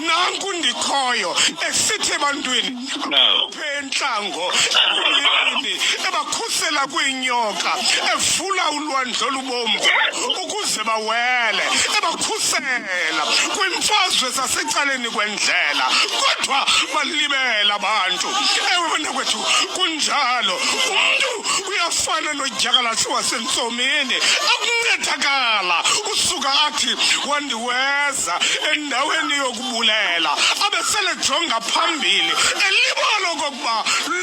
nanku ndikhoyo esithi ebantwini phenhlango yini ebakhusela kwinyoka evula ulwandle olubomvu ukuze bawele ebakhusela kwimfazwe zasecaleni kwendlela kodwa balibela abantu ewe bantakwethu kunjalo umuntu uyafana nodyakalashe wasentsomini akuncedakala usuka athi wandiweza endaweni yokubulela abeselejonga phambili elibala okokuba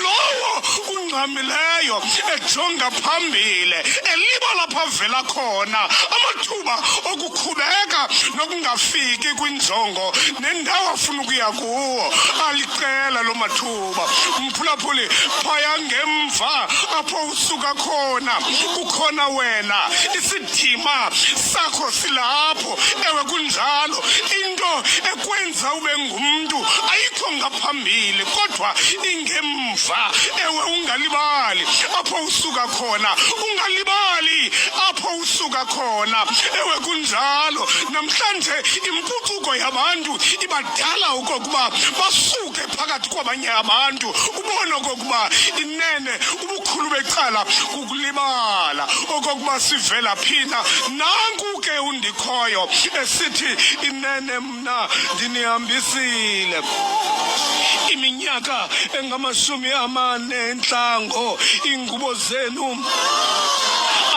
lowo ungxamileyo ejonga phambili elibala phavela khona amathuba okukhubeka nokungafiki kwinjongo nendawo afuna ukuya kuwo alicela lo mathuba mphulaphuli phaya ngemva apho usuka khona ukhona wena isidima sakho silapho ewe kunjalo into ekwenza ube ngumntu ayikho ngaphambili kodwa ingemva ewe ungalibali apho usuka khona ungalibali apho usuka khona ewe kunjalo namhlanje impucuko yabantu ibadala okokuba basuke phakathi kwabanye abantu ubone okokuba inene ubukhulu becala kukulibala okokuba sivela phina nanku ke undikhoyo esithi inene mna ndinihambisile iminyaka engamashumi-40 entlango ingubo zenu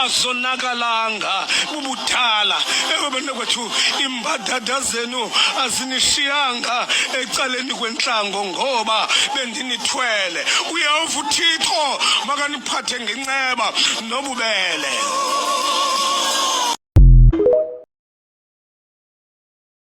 azonakalanga bubuthala ewe bantakwethu imbadada zenu azinishiyanga ecaleni kwentlango ngoba bendinithwele uyeva uThixo makaniphathe ngenceba nobubele